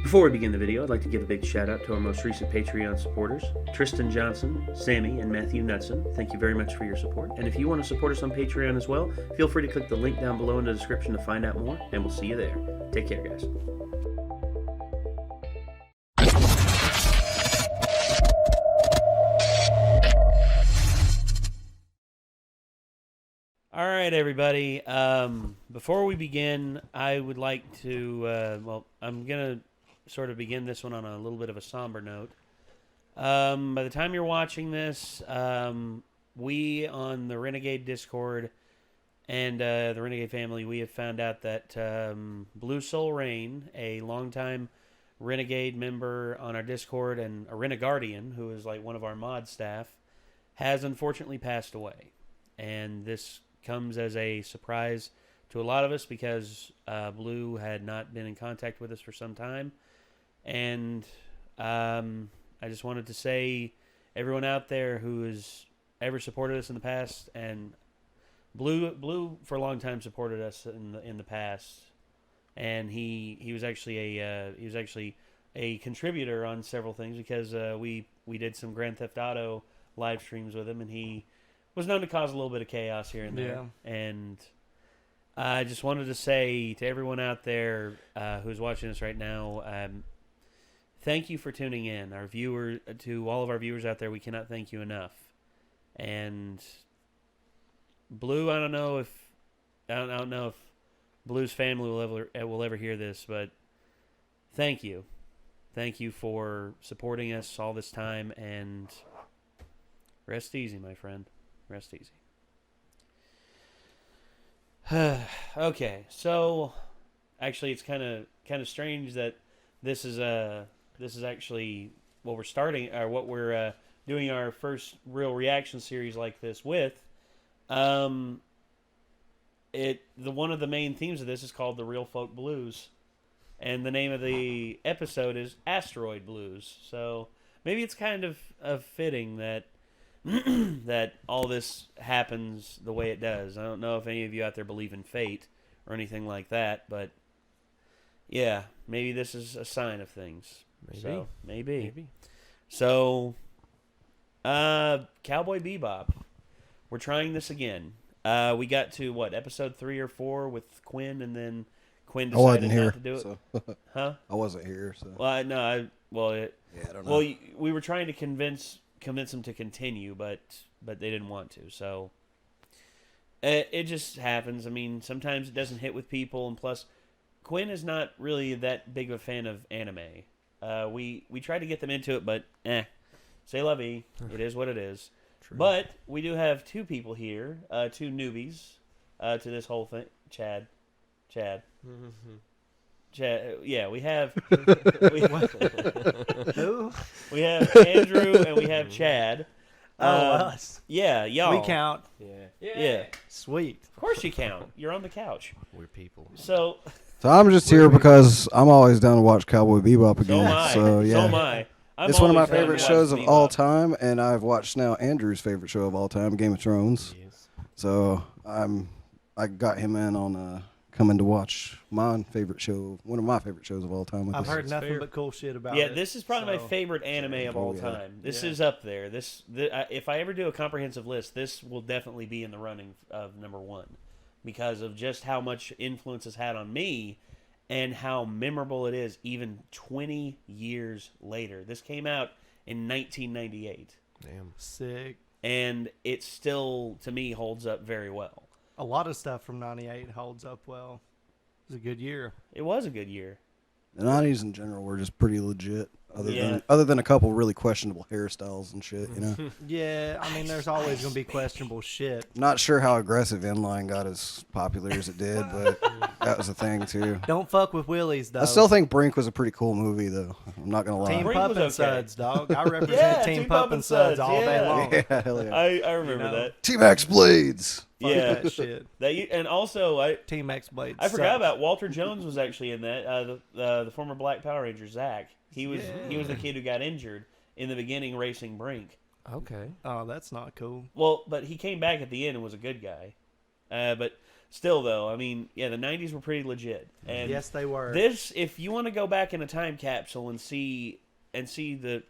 Before we begin the video, I'd like to give a big shout out to our most recent Patreon supporters, Tristan Johnson, Sammy, and Matthew Knudsen. Thank you very much for your support. And if you want to support us on Patreon as well, feel free to click the link down below in the description to find out more, and we'll see you there. Take care, guys. All right, everybody. Before we begin, I would like to, I'm going to sort of begin this one on a little bit of a somber note. By the time you're watching this, we on the Renegade Discord and the Renegade family, we have found out that Blue Soul Rain, a longtime Renegade member on our Discord and a Renegardian, who is like one of our mod staff, has unfortunately passed away. And this comes as a surprise to a lot of us because Blue had not been in contact with us for some time. And I just wanted to say, everyone out there who has ever supported us in the past, and Blue for a long time supported us in the past, and he was actually a contributor on several things because we did some Grand Theft Auto live streams with him, and he was known to cause a little bit of chaos here and there. Yeah. And I just wanted to say to everyone out there who's watching this right now, thank you for tuning in. To all of our viewers out there, we cannot thank you enough. And Blue, I don't know if Blue's family will ever hear this, but thank you. Thank you for supporting us all this time, and rest easy, my friend. Rest easy. Okay, so actually, it's kind of strange that this is actually what we're starting, or what we're doing our first real reaction series like this with. One of the main themes of this is called the Real Folk Blues, and the name of the episode is Asteroid Blues. So maybe it's kind of fitting that that all this happens the way it does. I don't know if any of you out there believe in fate or anything like that, but yeah, maybe this is a sign of things. Maybe. So, Cowboy Bebop. We're trying this again. We got to, episode 3 or 4 with Quinn, and then Quinn decided not to do it. So. Huh? I wasn't here, so. Well, no, I don't know. Well, we were trying to convince them to continue, but they didn't want to. So it just happens. I mean, sometimes it doesn't hit with people, and plus, Quinn is not really that big of a fan of anime. We tried to get them into it, but c'est la vie. It is what it is. True. But we do have 2 people here, 2 newbies to this whole thing. Chad. Mm-hmm. Chad, yeah, we have who? We have Andrew and we have Chad. Us. Yeah, y'all. We count. Yeah. Sweet. Of course you count. You're on the couch. We're people. So I'm just here because I'm always down to watch Cowboy Bebop again. So yeah. So am I. It's one of my favorite shows of all time, and I've watched now Andrew's favorite show of all time, Game of Thrones. Yes. So I got him in on coming to watch my favorite show, one of my favorite shows of all time. I've heard nothing but cool shit about it. Yeah, this is probably my favorite anime of all time. This is up there. If I ever do a comprehensive list, this will definitely be in the running of number 1 because of just how much influence it's had on me and how memorable it is even 20 years later. This came out in 1998. Damn. Sick. And it still, to me, holds up very well. A lot of stuff from 98 holds up well. It was a good year. It was a good year. The 90s in general were just pretty legit, other than a couple really questionable hairstyles and shit, you know? Yeah, I mean, there's always going to be questionable shit. Not sure how aggressive Inline got as popular as it did, but that was a thing, too. Don't fuck with Willies, though. I still think Brink was a pretty cool movie, though. I'm not going to lie. Team Brink Pup was and okay. Suds, dog. I represent Team Pup and Suds all day long. Yeah, hell yeah. I remember that. Team X Blades. Fuck that shit. And also, Team X Blades. I forgot about Walter Jones was actually in that. The former Black Power Ranger Zach. He was the kid who got injured in the beginning racing Brink. Okay. Oh, that's not cool. Well, but he came back at the end and was a good guy. still though, I mean, yeah, the '90s were pretty legit. And Yes, they were. this, if you want to go back in a time capsule and see the,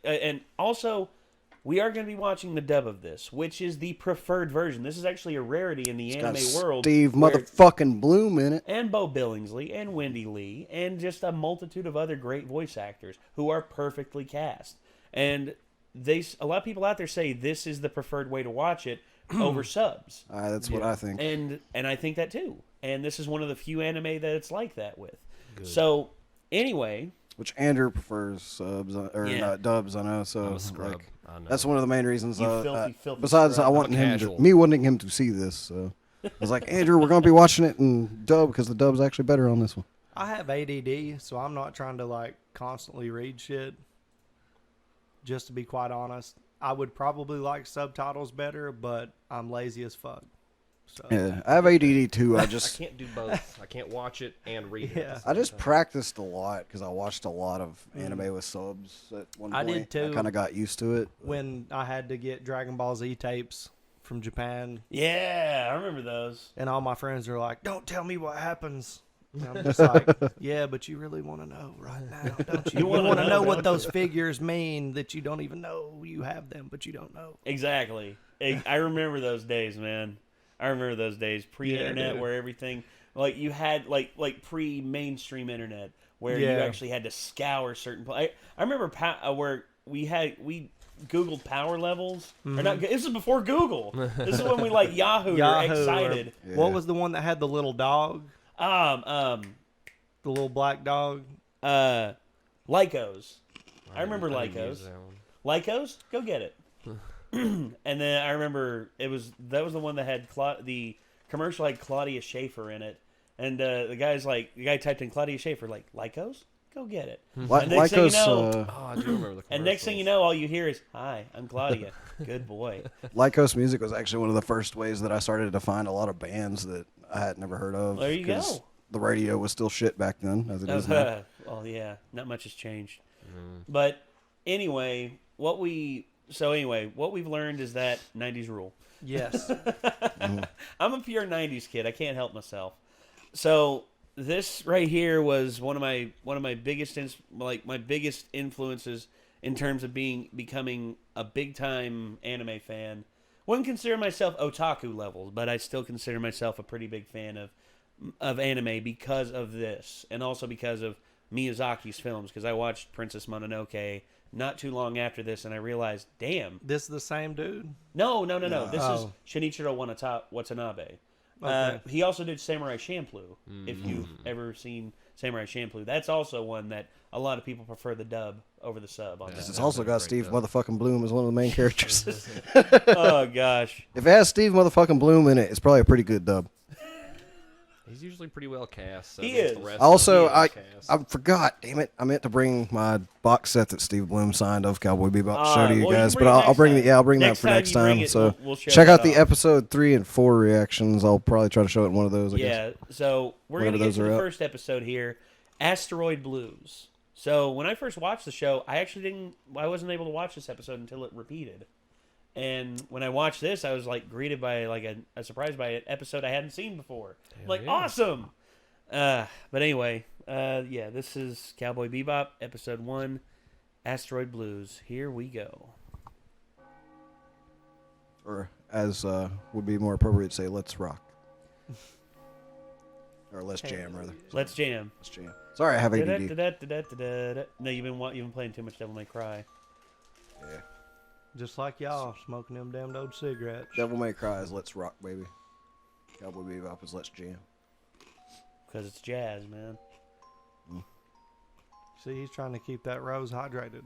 and also, we are going to be watching the dub of this, which is the preferred version. This is actually a rarity in the anime world. Steve where- motherfucking Bloom in it. and Bo Billingsley and Wendy Lee and just a multitude of other great voice actors who are perfectly cast. And a lot of people out there say this is the preferred way to watch it over subs. That's what I think. And I think that too. And this is one of the few anime that it's like that with. Good. So anyway, which Andrew prefers subs or not dubs, I know. So I'm a scrub. I know. that's one of the main reasons. Filthy besides, scrub. I want me wanting him to see this. So I was like, Andrew, we're gonna be watching it in dub because the dub's actually better on this one. I have ADD, so I'm not trying to like constantly read shit. Just to be quite honest, I would probably like subtitles better, but I'm lazy as fuck. So. Yeah, I have ADD too. I I just can't do both. I can't watch it and read it. Yeah. I just practiced a lot because I watched a lot of anime with subs at one point. I did too. I kind of got used to it. When I had to get Dragon Ball Z tapes from Japan, yeah, I remember those. and all my friends are like, "Don't tell me what happens." And I'm just like, "Yeah, but you really want to know right now, don't you? You want to know what those figures mean that you don't even know you have them, but you don't know." Exactly. I remember those days, man. I remember those days pre-internet dude. where everything like you had like pre-mainstream internet where you Yeah. actually had to scour certain. I remember where we Googled power levels. Or not, this is before Google. This is when we like Yahoo or Excited. Yeah. What was the one that had the little dog, the little black dog? Lycos. I remember didn't Lycos. use that one. Lycos, go get it. And then I remember that was the one that had the commercial had Claudia Schiffer in it, and the guy typed in Claudia Schiffer like Lycos, go get it. And next thing you Lycos, know, Oh, I do remember the and next thing you know, all you hear is "Hi, I'm Claudia." Good boy. Lycos music was actually one of the first ways that I started to find a lot of bands that I had never heard of. There you go. 'cause the radio was still shit back then, as it is now. Well, yeah, not much has changed. But anyway, what we've learned is that '90s rule. Yes. I'm a pure '90s kid. I can't help myself. So this right here was one of my biggest my biggest influences in terms of becoming a big time anime fan. Wouldn't consider myself otaku levels, but I still consider myself a pretty big fan of anime because of this, and also because of Miyazaki's films. Because I watched Princess Mononoke not too long after this, and I realized, damn, This the same dude? no. This is Oh. Shinichiro Watanabe. Okay. He also did Samurai Champloo. If you've ever seen Samurai Champloo, that's also one that a lot of people prefer the dub over the sub on It's that. also got Steve motherfucking Bloom as one of the main characters. Oh gosh, If it has Steve motherfucking Bloom in it, it's probably a pretty good dub. He's usually pretty well cast. So He against is. the rest Also, of the cast. I forgot. Damn it! I meant to bring my box set that Steve Bloom signed of Cowboy Bebop to show to you well, you guys, can but bring it I'll bring next it. Yeah, I'll bring Next that for time next you bring time. it, So we'll show check that out the off. episode 3 and 4 reactions. I'll probably try to show it in one of those. I guess. yeah. So we're Whenever gonna get those to are the up. first episode here, Asteroid Blues. So when I first watched the show, I wasn't able to watch this episode until it repeated. And when I watched this, I was like greeted by like a surprise by an episode I hadn't seen before. Like, yeah. awesome. But anyway, yeah, this is Cowboy Bebop, episode 1, Asteroid Blues. Here we go. Or as would be more appropriate to say, let's rock. Or let's jam, rather. Let's jam. Let's jam. Sorry, I have ADD. Da-da-da-da-da-da-da. No, you've been playing too much Devil May Cry. Yeah. Just like y'all smoking them damned old cigarettes. Devil May Cry is let's rock, baby. Cowboy Bebop is let's jam. Because it's jazz, man. See, he's trying to keep that rose hydrated.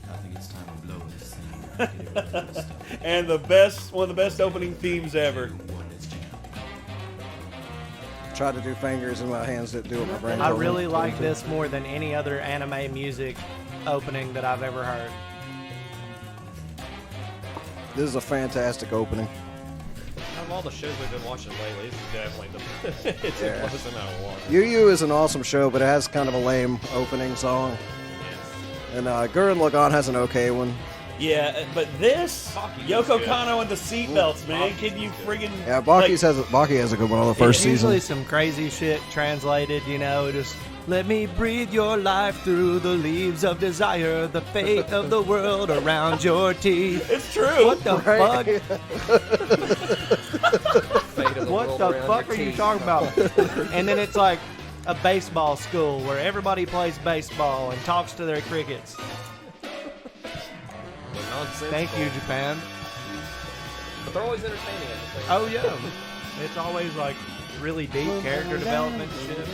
I think it's time to blow this thing. Get it rid of this stuff. And one of the best opening themes ever. One is jam. Tried to do fingers in my hands that do what my brain I told me. really like this more than any other anime music opening that I've ever heard. This is a fantastic opening. Out of all the shows we've been watching lately, this is definitely the it's Yeah. the closest amount of one. Yu Yu is an awesome show, but it has kind of a lame opening song. Yes. And Gurren Lagann has an okay one. Yeah, but this Baki was Yoko good. Kanno and the seatbelts, man. Can you friggin' Yeah, Baki has a good one on the first It's usually season. some crazy shit translated, just let me breathe your life through the leaves of desire, the fate of the world around your teeth. It's true. What the fuck? Fate of the What world the around fuck your are you teeth. talking about? And then it's like a baseball school where everybody plays baseball and talks to their crickets. Nonsensical. Thank you, Japan. But they're always entertaining at the same Oh yeah, it's always like really deep character development and shit.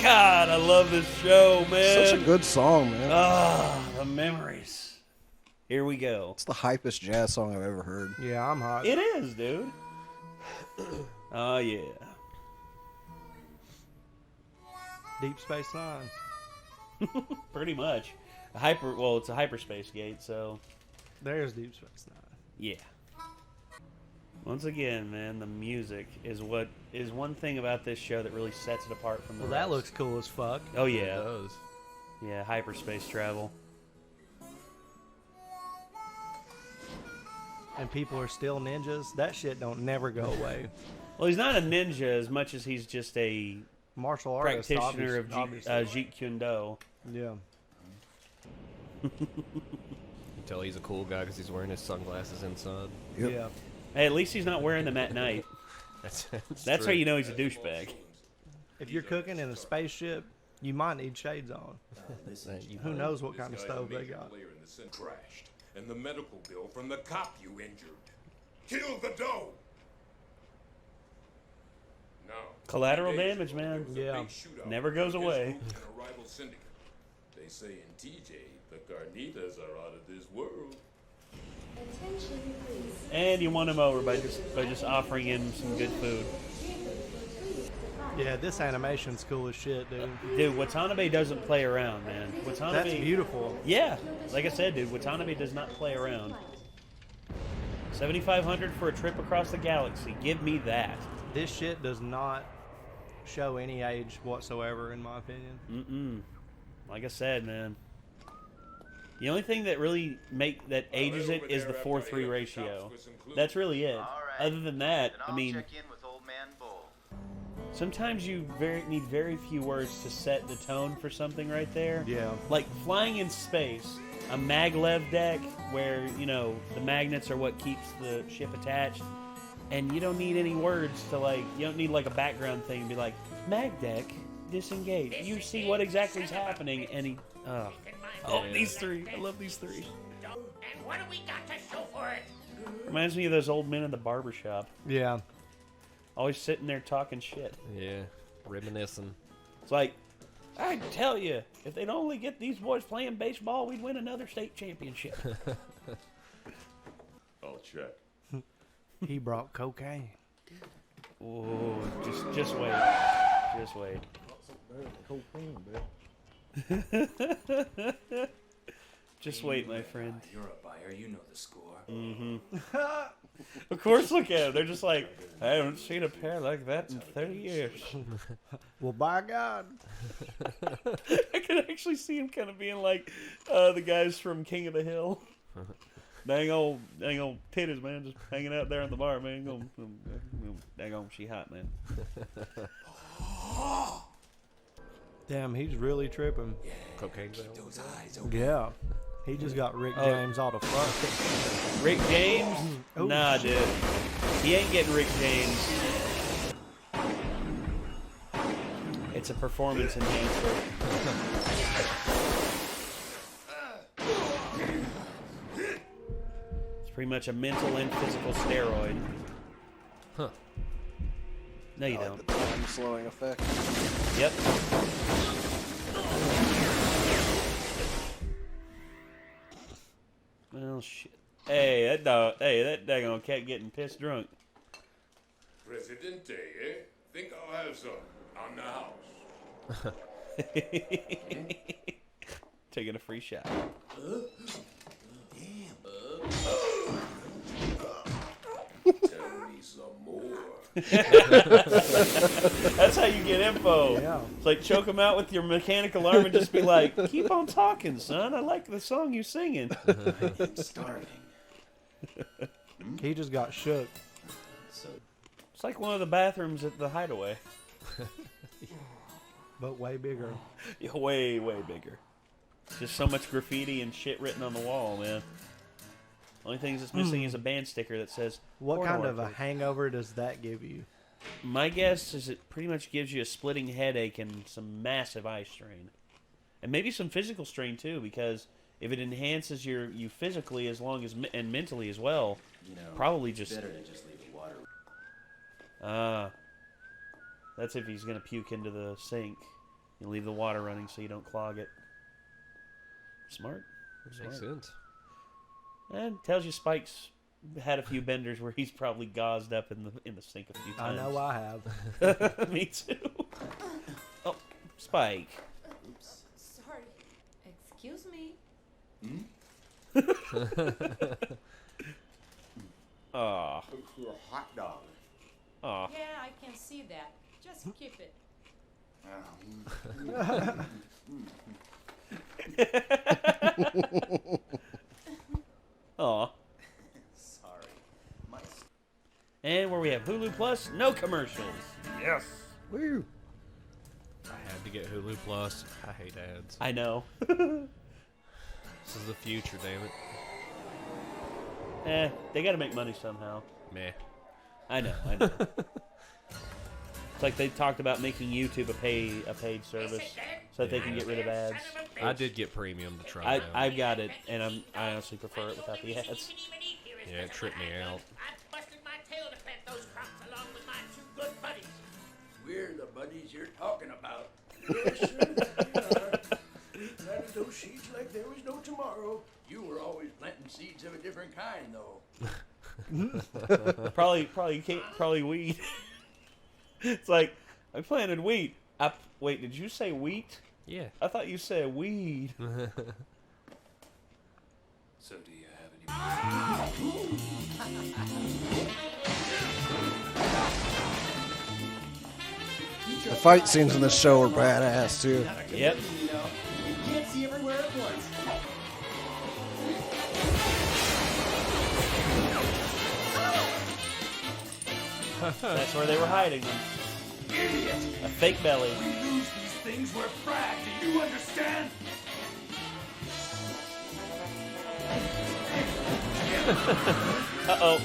God, I love this show, man. Such a good song, man. Ah, the memories. Here we go. It's the hypest jazz song I've ever heard. Yeah, I'm hot. It is, dude. Oh, yeah. Deep Space Nine. Pretty much. It's a hyperspace gate, so There's Deep Space Nine. yeah. Once again, man, the music is what is one thing about this show that really sets it apart from the Well, rest. that looks cool as fuck. Oh It yeah, does. yeah, hyperspace travel. And people are still ninjas. That shit don't never go away. Well, he's not a ninja as much as he's just a Martial artist, practitioner of obviously. Jeet Kune Do. Yeah. You tell he's a cool guy because he's wearing his sunglasses inside. Yep. Yeah. Hey, at least he's not wearing them at night. That's how you know he's a douchebag. If you're cooking in a spaceship, you might need shades on. Who knows what kind of stove they got? Player in the center crashed, and the medical bill from the cop you injured. Kill the dough. Now, Collateral 3 days damage, ago, man. there was a Yeah. big shootout Never goes between away. his group and a rival syndicate. They say in TJ, the carnitas are out of this world. Attention, please. And you won him over by just offering him some good food. Yeah, this animation's cool as shit, dude. Dude, Watanabe doesn't play around, man. Watanabe, That's beautiful. Yeah, like I said, dude, Watanabe does not play around. 7,500 for a trip across the galaxy. Give me that. This shit does not show any age whatsoever, in my opinion. Like I said, man. The only thing that really ages it is the 4:3 ratio. That's really it. Other than that, I mean, check in with Old Man Bull. sometimes you need very few words to set the tone for something right there. Yeah. Like flying in space, a maglev deck where, the magnets are what keeps the ship attached. And you don't need any words to you don't need like a background thing to be like, mag deck, disengage. You see what exactly is happening and these three. I love these three. And what do we got to show for it? Reminds me of those old men in the barbershop. Yeah. Always sitting there talking shit. Yeah, reminiscing. It's like, I tell you, if they'd only get these boys playing baseball, we'd win another state championship. I'll check. He brought cocaine. Oh, just wait. Just wait. Just wait, my friend. You're a buyer, you know the score. Of course, look at them. They're just like, I haven't seen a pair like that in 30 years. Well, by God. I can actually see him kind of being like the guys from King of the Hill. Dang old titties, man, just hanging out there in the bar, man. Dang on, she hot, man. Damn, he's really tripping. Cocaine. Those eyes open. Yeah. He just got Rick James all the fuck. Rick James? Oh, nah, dude. He ain't getting Rick James. It's a performance enhancer. It's pretty much a mental and physical steroid. Huh. No, you I like don't. the time slowing effect. Yep. Well, shit. Hey, that daggone cat getting pissed drunk. Presidente, eh? Think I'll have some on the house. Taking a free shot. Tell me some more. That's how you get info. Yeah. It's like choke him out with your mechanical arm and just be like, keep on talking, son. I like the song you're singing. I'm starving. He just got shook. So, It's like one of the bathrooms at the Hideaway. But way bigger. Yeah, way, way bigger. Just so much graffiti and shit written on the wall, man. Only thing that's missing is a band sticker that says, What porno kind of a artist. hangover does that give you? My guess is it pretty much gives you a splitting headache and some massive eye strain. And maybe some physical strain, too, because if it enhances you physically as long as and mentally as well, probably just... better to just leave the water. That's if he's going to puke into the sink. You leave the water running so you don't clog it. Smart. Makes sense. And tells you Spike's had a few benders where he's probably gauzed up in the sink a few I times. know I have. Me too. Oh, Spike. Oops. Sorry. Excuse me. Aw. For a hot dog. Aw. Yeah, I can see that. Just keep it. Aw. Sorry. And where we have Hulu Plus, no commercials. Yes. Woo. I had to get Hulu Plus. I hate ads. I know. This is the future, damn it. They got to make money somehow. Meh. I know. It's like they talked about making YouTube a paid service so that they can get rid of ads. I did get premium to try. I've got it, and I honestly prefer it without the ads. Yeah, it tripped me out. I've busted my tail to plant those crops along with my two good buddies. We're the buddies you're talking about. Yes, sir. We are. Planted those seeds like there was no tomorrow. You were always planting seeds of a different kind, though. Probably weed. It's like I planted wheat. Wait, did you say wheat? Yeah. I thought you said weed. So do you have any... The fight scenes in this show are badass too. Yep. You can't see everywhere at once. That's where they were hiding them. Idiot! A fake belly. We lose these things, we're fragged. Do you understand? Uh-oh.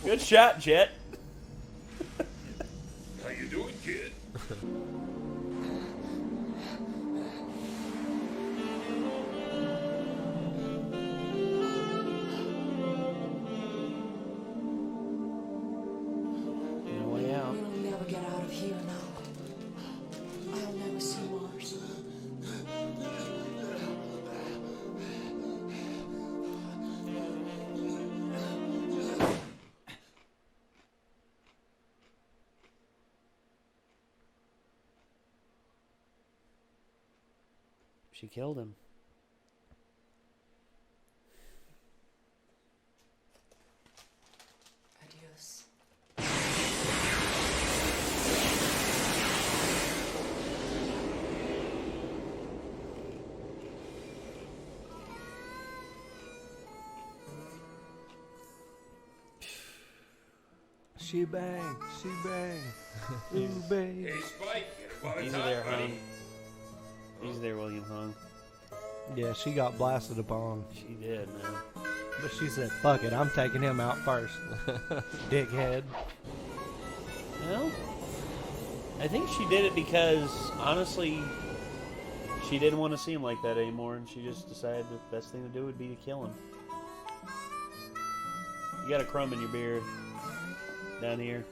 Good shot, Jet. How you doing, kid? No way out. We'll never get out of here now. I'll never see Mars. She killed him. Adios. She bang. She bang. Ooh, babe. Hey, Spike, get it while it's Easy hot, there, buddy. Hung. Easy there, William Hung. Yeah, she got blasted upon. She did, man. But she said, fuck it, I'm taking him out first. Dickhead. Well, I think she did it because, honestly, she didn't want to see him like that anymore, and she just decided the best thing to do would be to kill him. You got a crumb in your beard down here.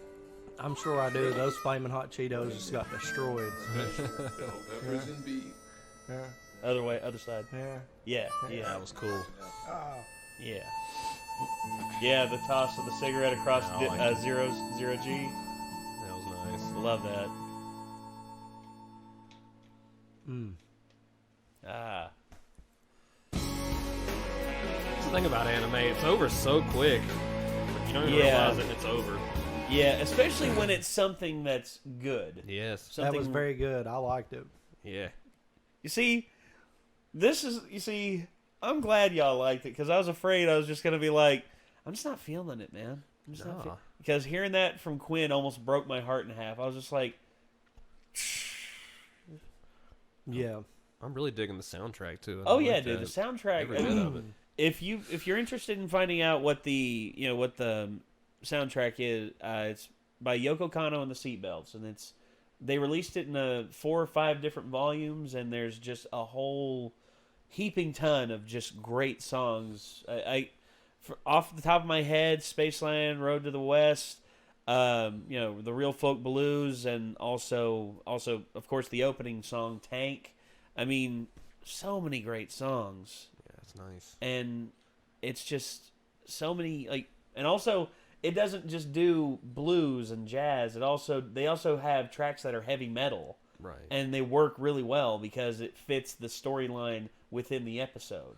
I'm sure I do. Those flaming hot Cheetos just got destroyed. Bell peppers and beef. Yeah. Other way, other side. Yeah. Yeah, yeah, That was cool. yeah. Yeah, the toss of the cigarette across I like it. zero G. That was nice. Love that. Mm. Ah. thing about anime. It's over so quick. Like, you don't even realize it, and it's over. Yeah, especially when it's something that's good. Yes. That was very good. I liked it. Yeah. You see, I'm glad y'all liked it, because I was afraid I was just going to be like, I'm just not feeling it, man. I'm just not because hearing that from Quinn almost broke my heart in half. I was just like, yeah. I'm really digging the soundtrack too. Oh yeah, dude, the soundtrack. Every bit of it. If you're interested in finding out what the soundtrack is, it's by Yoko Kanno and the Seatbelts, and they released it in 4 or 5 different volumes, and there's just a whole heaping ton of just great songs. Off the top of my head, Spaceland, Road to the West, the Real Folk Blues, and also of course the opening song Tank. I mean, so many great songs. Yeah, it's nice. And it's just so many and also it doesn't just do blues and jazz. They also have tracks that are heavy metal. Right. And they work really well because it fits the storyline within the episode.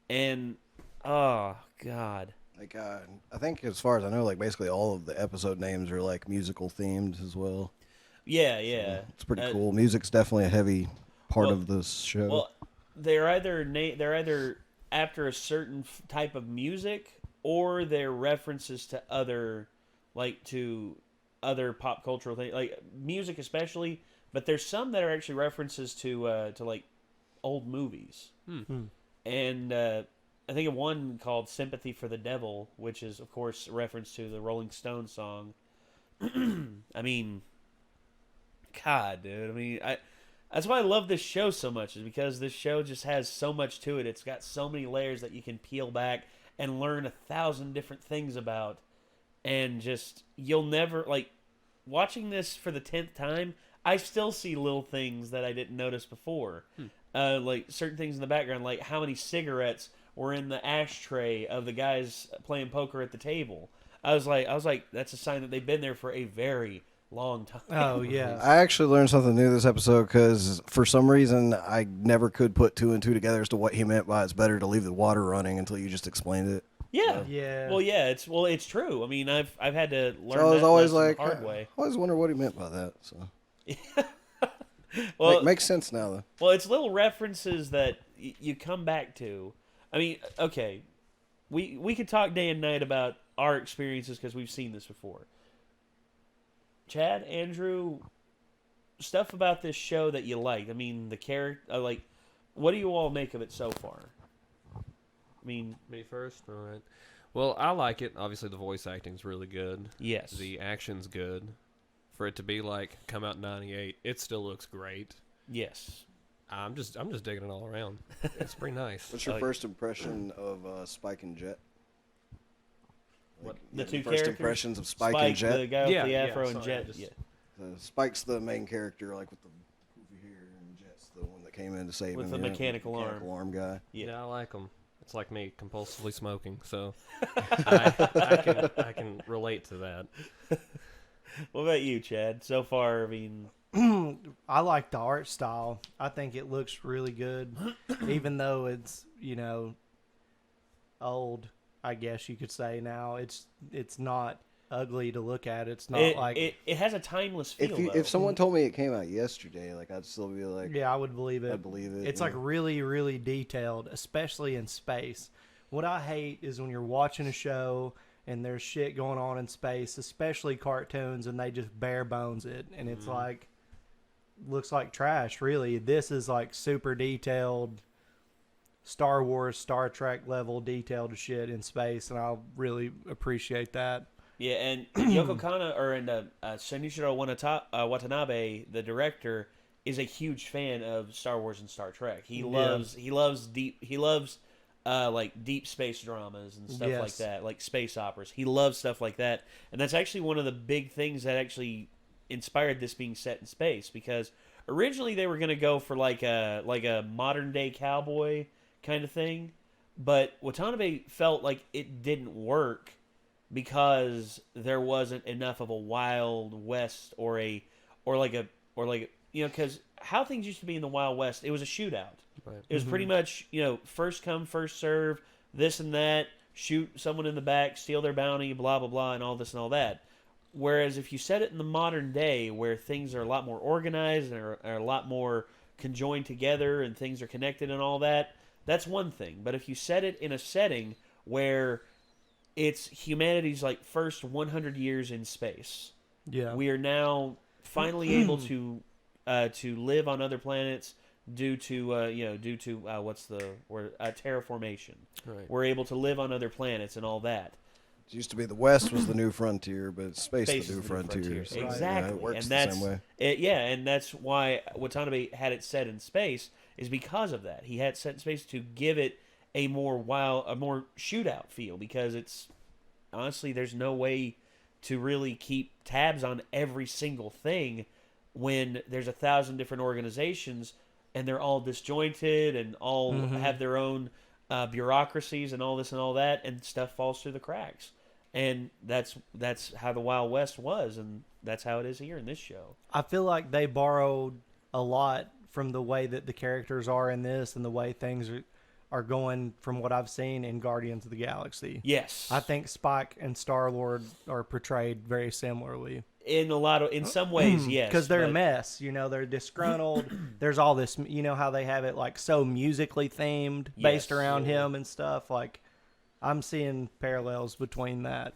And oh god. Like I think as far as I know, like basically all of the episode names are like musical themed as well. Yeah, yeah. So it's pretty cool. Music's definitely a heavy part of this show. Well, they're either after a certain type of music, or they're references to other pop cultural things, like music especially. But there's some that are actually references to like old movies. And I think of one called "Sympathy for the Devil," which is of course a reference to the Rolling Stones song. I mean, God, dude. I mean, that's why I love this show so much, is because this show just has so much to it. It's got so many layers that you can peel back and learn 1,000 different things about. And just, you'll never, watching this for the 10th time, I still see little things that I didn't notice before. Like certain things in the background, like how many cigarettes were in the ashtray of the guys playing poker at the table. I was like, that's a sign that they've been there for a very long time. Oh yeah. I actually learned something new this episode because for some reason I never could put 2 and 2 together as to what he meant by it's better to leave the water running until you just explained it. Yeah. Yeah. Well, yeah. It's true. I mean, I've had to learn. So I was always lesson like, the hard way. I always wonder what he meant by that. So. Well, makes sense now though. Well, it's little references that you come back to. I mean, okay, we could talk day and night about our experiences because we've seen this before. Chad, Andrew, stuff about this show that you liked. I mean, the character, what do you all make of it so far? I mean, me first. All right. Well, I like it. Obviously, the voice acting's really good. Yes. The action's good. For it to be come out in '98, it still looks great. Yes. I'm just digging it all around. It's pretty nice. What's your first impression of Spike and Jet? The two first characters? impressions of Spike and Jet. The guy with the afro, and Jet. Spike's the main character, with the poofy hair, and Jet's the one that came in to save him. With the mechanical arm guy. Yeah, I like him. It's like me compulsively smoking, so I can relate to that. What about you, Chad? So far, I mean, I like the art style. I think it looks really good, even though it's old. I guess you could say now it's not ugly to look at. It's not it has a timeless feel. If someone told me it came out yesterday, I'd still be like, yeah, I would believe it. I'd believe it. It's really, really detailed, especially in space. What I hate is when you're watching a show and there's shit going on in space, especially cartoons, and they just bare bones it, and it's looks like trash. Really, this is super detailed. Star Wars, Star Trek level detailed shit in space, and I really appreciate that. Yeah, and Yoko Kanno Shinichiro Watanabe, the director, is a huge fan of Star Wars and Star Trek. He loves deep space dramas and stuff like that, like space operas. He loves stuff like that, and that's actually one of the big things that actually inspired this being set in space, because originally they were going to go for a modern day cowboy kind of thing, but Watanabe felt like it didn't work because there wasn't enough of a Wild West because how things used to be in the Wild West, it was a shootout. Right. It was pretty much, first come, first serve. this and that, shoot someone in the back, steal their bounty, blah, blah, blah, and all this and all that. Whereas if you set it in the modern day where things are a lot more organized and are a lot more conjoined together and things are connected and all that, that's one thing. But if you set it in a setting where it's humanity's like first 100 years in space, we are now finally able to live on other planets due to what's the word, terraformation. Right. We're able to live on other planets and all that. It used to be the West was the new frontier, but space Space the is new the new frontier. frontier. So, Exactly. it works And the that's same way. and that's why Watanabe had it set in space is because of that. He had it set in space to give it a more shootout feel, because it's honestly there's no way to really keep tabs on every single thing when there's 1,000 different organizations and they're all disjointed and all have their own bureaucracies and all this and all that, and stuff falls through the cracks. And that's how the Wild West was, and that's how it is here in this show. I feel like they borrowed a lot from the way that the characters are in this and the way things are going from what I've seen in Guardians of the Galaxy. Yes. I think Spike and Star-Lord are portrayed very similarly. In some ways, yes. Because they're a mess, they're disgruntled. There's all this, how they have it like so musically themed, based around him and stuff. Like, I'm seeing parallels between that.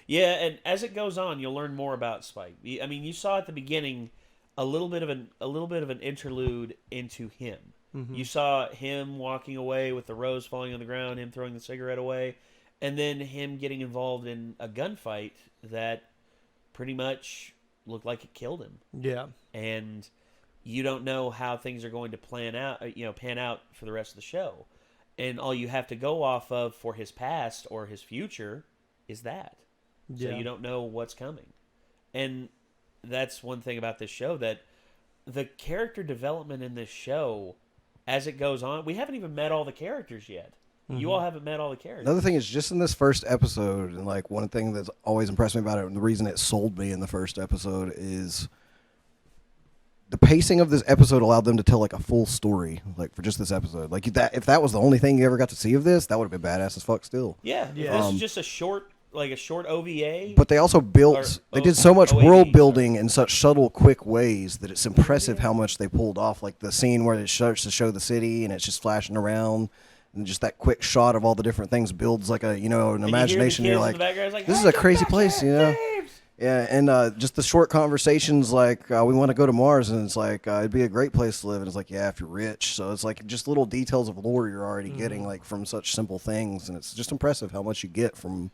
Yeah, and as it goes on, you'll learn more about Spike. I mean, you saw at the beginning a little bit of an interlude into him. Mm-hmm. You saw him walking away with the rose falling on the ground, him throwing the cigarette away, and then him getting involved in a gunfight that pretty much looked like it killed him. Yeah. And you don't know how things are going to pan out for the rest of the show. And all you have to go off of for his past or his future is that. Yeah. So you don't know what's coming. And that's one thing about this show, that the character development in this show, as it goes on, we haven't even met all the characters yet. Mm-hmm. You all haven't met all the characters. Another thing is, just in this first episode, and like one thing that's always impressed me about it, and the reason it sold me in the first episode, is the pacing of this episode allowed them to tell like a full story, like for just this episode. Like if that was the only thing you ever got to see of this, that would have been badass as fuck still. Yeah. This is just a short OVA. But they also they did so much world building in such subtle, quick ways that it's impressive how much they pulled off. Like the scene where it starts to show the city and it's just flashing around, and just that quick shot of all the different things builds like an imagination. You're like, this is a crazy place, Yeah, and just the short conversations like, we want to go to Mars, and it's like, it'd be a great place to live, and it's like, yeah, if you're rich. So it's like just little details of lore you're already getting like from such simple things, and it's just impressive how much you get from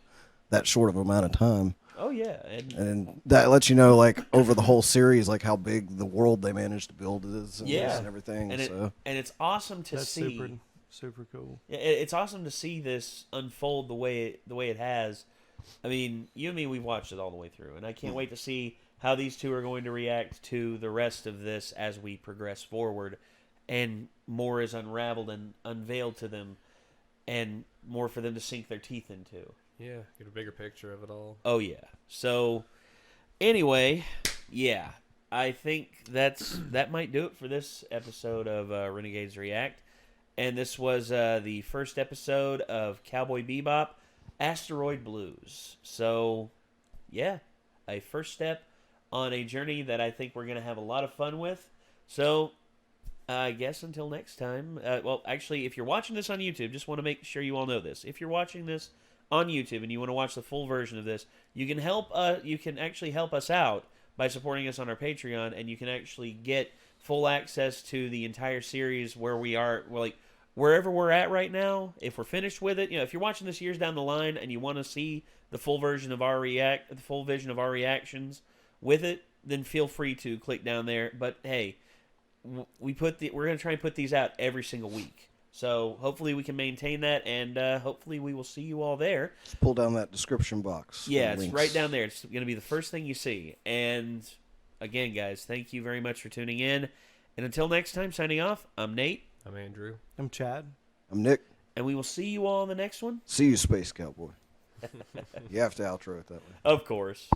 that short of amount of time. Oh yeah, and that lets you know like over the whole series like how big the world they managed to build is, and everything. And it's awesome to see. Super cool. It's awesome to see this unfold the way it has. I mean, you and me, we've watched it all the way through, and I can't wait to see how these two are going to react to the rest of this as we progress forward, and more is unraveled and unveiled to them, and more for them to sink their teeth into. Yeah, get a bigger picture of it all. Oh, yeah. So, anyway, yeah, I think that might do it for this episode of Renegades React. And this was the first episode of Cowboy Bebop, Asteroid Blues. So, yeah, a first step on a journey that I think we're going to have a lot of fun with. So, I guess until next time. Well, actually, if you're watching this on YouTube, just want to make sure you all know this. If you're watching this on YouTube and you want to watch the full version of this, you can actually help us out by supporting us on our Patreon, and you can actually get full access to the entire series where we are, wherever we're at right now. If we're finished with it, if you're watching this years down the line and you want to see the full version of our reactions with it, then feel free to click down there. But hey, we're going to try and put these out every single week. So hopefully we can maintain that, and hopefully we will see you all there. Just pull down that description box. Yeah, it's right down there. It's going to be the first thing you see. And again, guys, thank you very much for tuning in. And until next time, signing off, I'm Nate. I'm Andrew. I'm Chad. I'm Nick. And we will see you all in the next one. See you, Space Cowboy. You have to outro it that way. Of course.